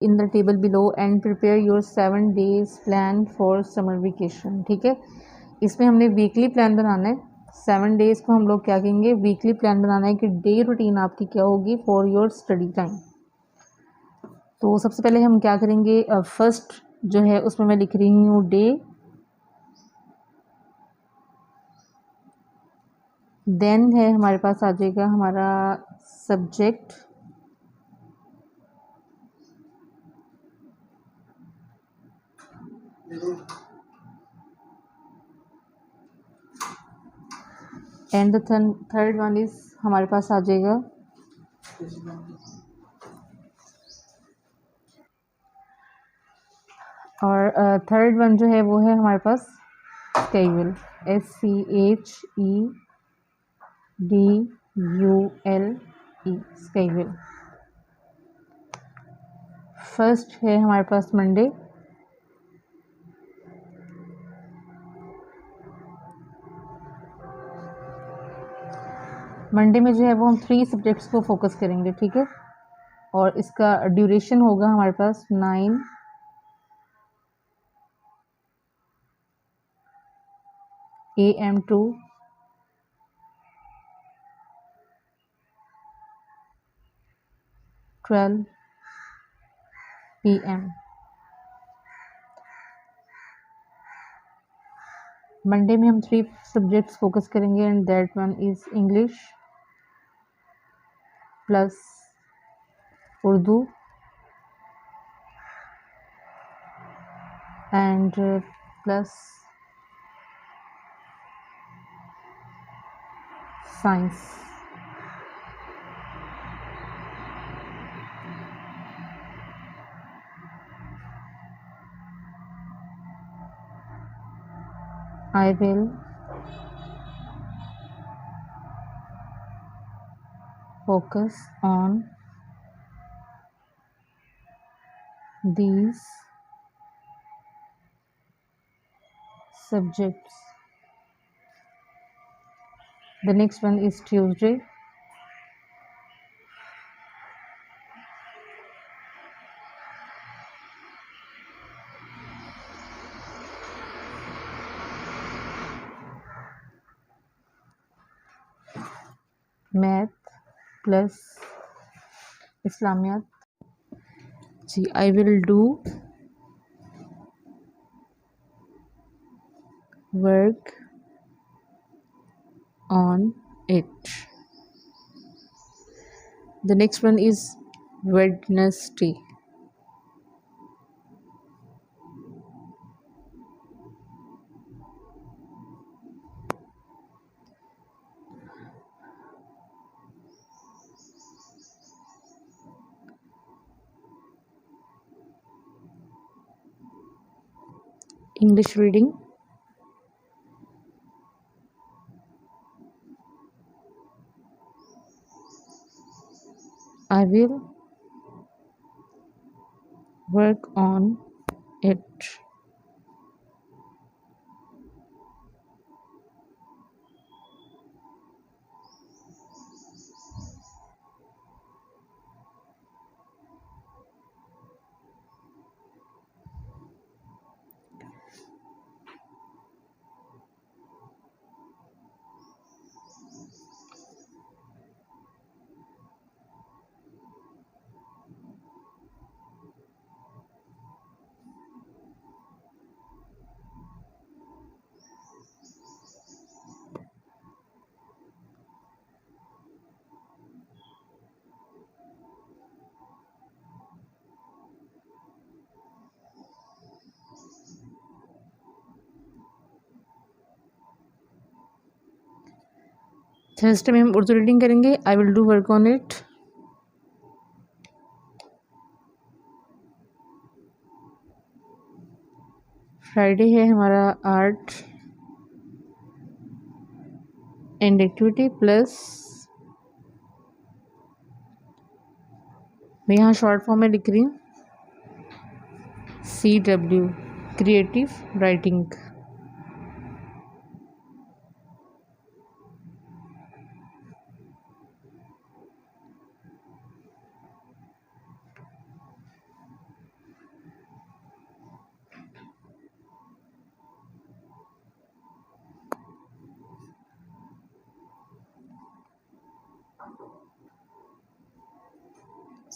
In the table below and prepare your 7 days plan for summer vacation. ठीक है, इसमें हमने वीकली प्लान बनाना है। 7 days को हम लोग क्या कहेंगे, वीकली प्लान बनाना है कि डे रूटीन आपकी क्या होगी फॉर योर स्टडी टाइम। तो सबसे पहले हम क्या करेंगे, फर्स्ट जो है उसमें मैं लिख रही हूँ डे, देन है हमारे पास आ जाएगा हमारा subject, and the third one is हमारे पास आ जाएगा और थर्ड वन जो है वो है हमारे पास स्केड्यूल, SCHEDULE, स्केड्यूल। फर्स्ट है हमारे पास मंडे, मंडे में जो है वो हम 3 सब्जेक्ट्स को फोकस करेंगे। ठीक है, और इसका ड्यूरेशन होगा हमारे पास 9 AM टू 12 PM। मंडे में हम 3 सब्जेक्ट्स फोकस करेंगे and that one is English plus Urdu and plus science. I will focus on these subjects. The next one is Tuesday, math plus Islamiyat. See, I will do work on it. The next one is Wednesday. English reading, I will work on it. Thursday में हम Urdu reading करेंगे, I will do work on it. Friday है हमारा art and activity plus, मैं यहाँ short form में लिख रही हूँ CW, creative writing.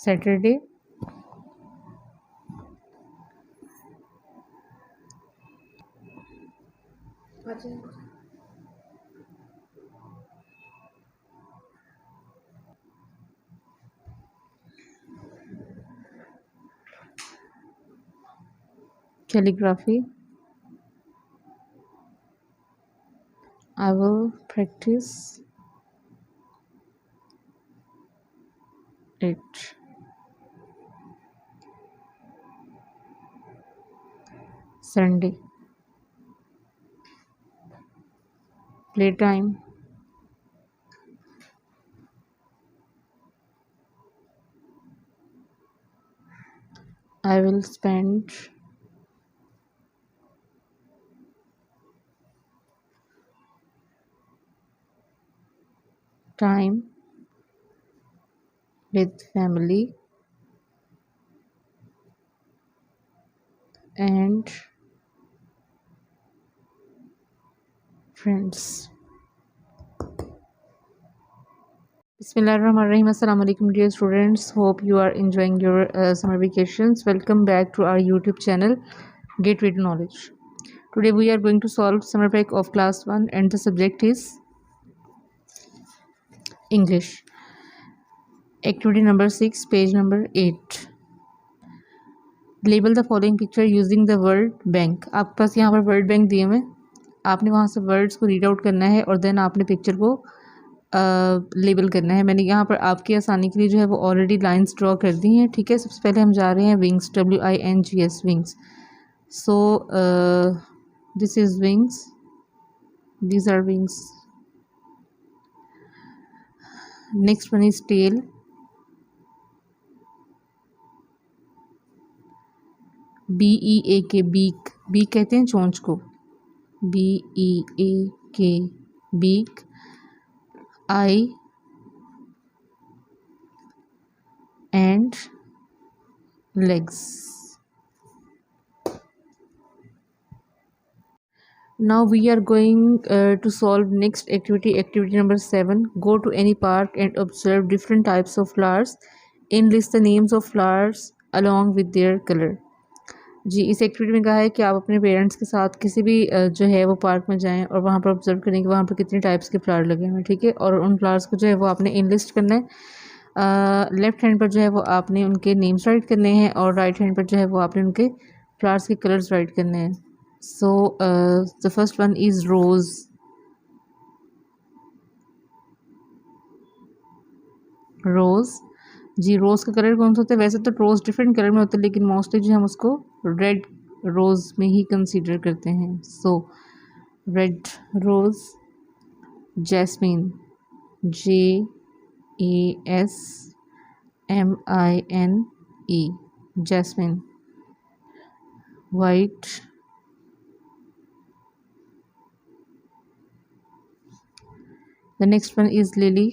Saturday, calligraphy. I will practice it. Sunday, playtime. I will spend time with family and friends. Bismillahirrahmanirrahim. Assalamu alaikum dear students. Hope you are enjoying your summer vacations. Welcome back to our YouTube channel Gateway to Knowledge. Today we are going to solve summer pack of class 1 and the subject is English. Activity number 6, page number 8. Label the following picture using the word bank. आपके पास यहाँ पर word bank दिए हुए, आपने वहाँ से words को read out करना है और देन आपने पिक्चर को लेबल करना है। मैंने यहाँ पर आपकी आसानी के लिए जो है वो ऑलरेडी लाइंस ड्रॉ कर दी हैं। ठीक है, सबसे पहले हम जा रहे हैं wings, WINGS, wings. So this is wings, these are wings. Next one is tail. BEAK, beak. beak कहते हैं चोंच को, BEAK, beak. eye and legs. Now we are going to solve next activity, activity number 7. Go to any park and observe different types of flowers and list the names of flowers along with their color. जी, इस activity में कहा है कि आप अपने parents के साथ किसी भी जो है वो पार्क में जाएं और वहाँ पर ऑब्जर्व करें कि वहाँ पर कितने टाइप्स के फ्लावर लगे हुए हैं। ठीक है, और उन फ्लावर्स को जो है वो आपने इनलिस्ट करना है। लेफ्ट हैंड पर जो है वो आपने उनके नेम्स राइट करने हैं और राइट हैंड पर जो है वो आपने उनके फ्लावर्स के कलर्स राइट करने हैं। So the first one is rose. Rose जी, रोज़ का कलर कौन सा होता है? वैसे तो रोज़ डिफरेंट कलर में होता है, लेकिन मोस्टली जो हम उसको रेड रोज़ में ही कंसीडर करते हैं। So red rose. Jasmine, JASMINE, jasmine. White, the next one is lily.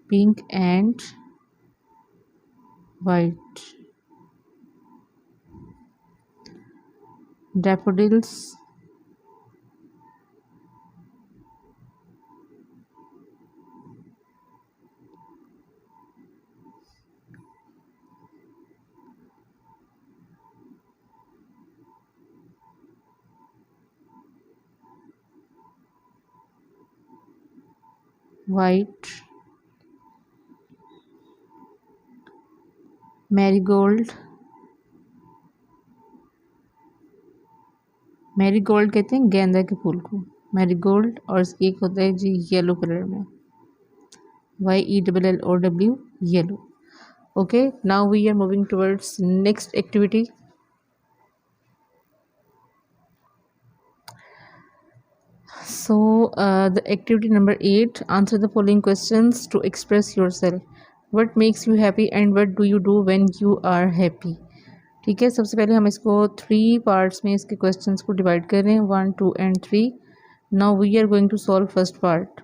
pink and white. Daffodils, white. Marigold, marigold कहते हैं गेंदा के फूल को, मैरीगोल्ड। और एक होता है जी येलो कलर में, YELLOW, yellow. Okay, now we are moving towards next activity. So the activity number 8, answer the following questions to express yourself. What makes you happy and what do you do when you are happy? ठीक है, सबसे पहले हम इसको 3 parts में इसके questions को divide कर रहे हैं, 1, 2 and 3. Now we are going to solve first part.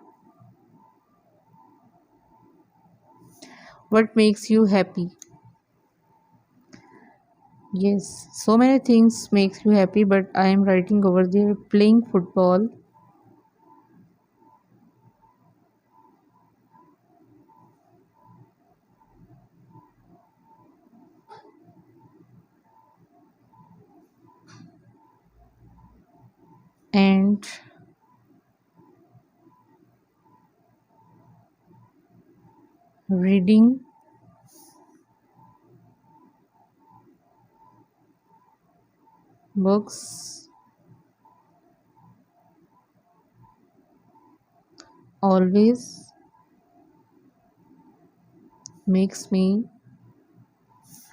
What makes you happy? Yes, so many things makes you happy, but I am writing over there playing football, and reading books always makes me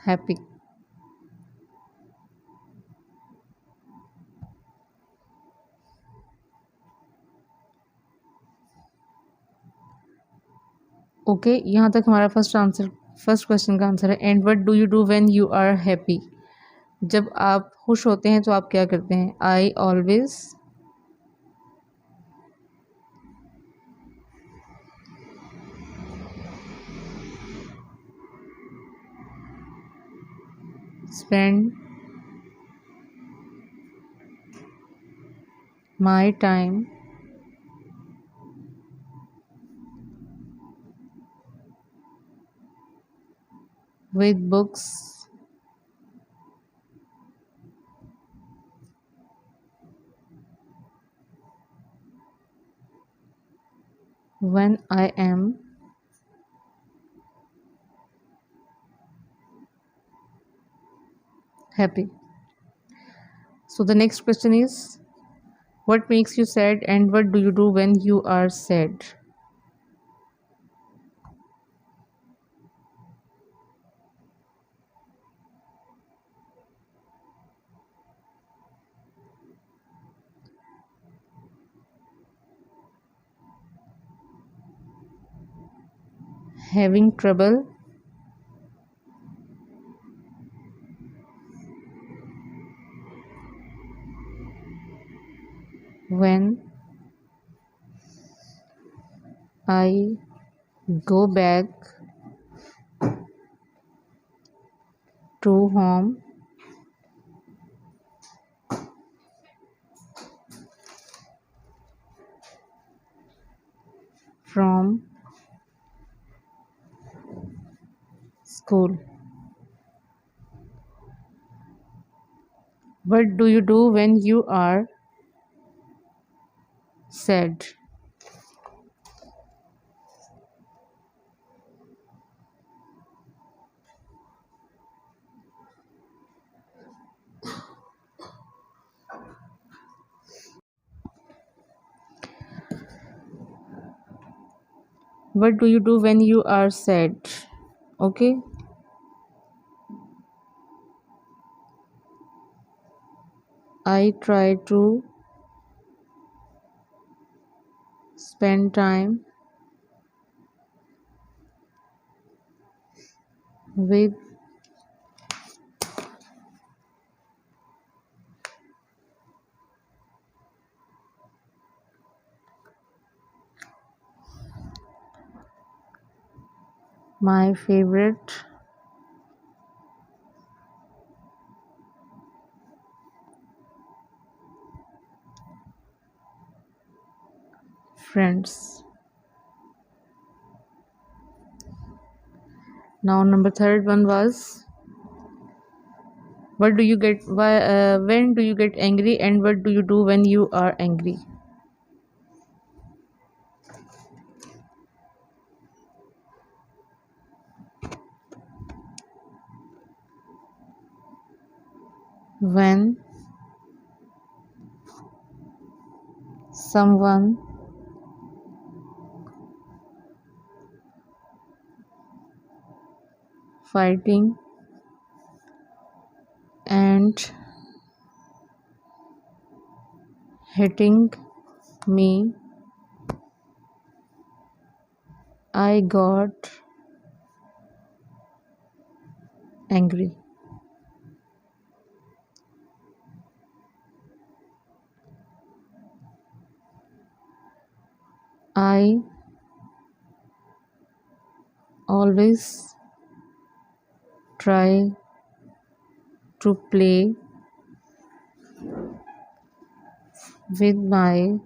happy. Okay, यहाँ तक हमारा first question का answer है। And what do you do when you are happy? जब आप खुश होते हैं तो आप क्या करते हैं? I always spend my time with books when I am happy. So the next question is, what makes you sad and what do you do when you are sad? Having trouble when I go back to home from school. What do you do when you are sad? What do you do when you are sad? Okay, I try to spend time with my favorite friends. Now, number third one was, what do you get? When do you get angry, and what do you do when you are angry? When someone fighting and hitting me, I got angry. I always try to play with my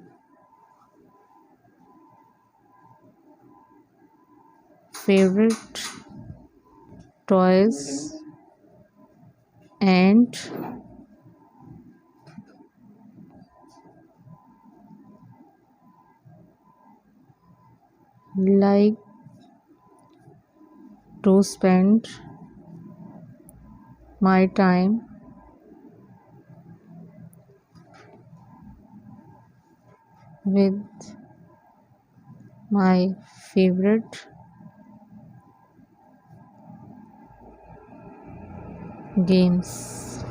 favorite toys and like to spend my time with my favorite games.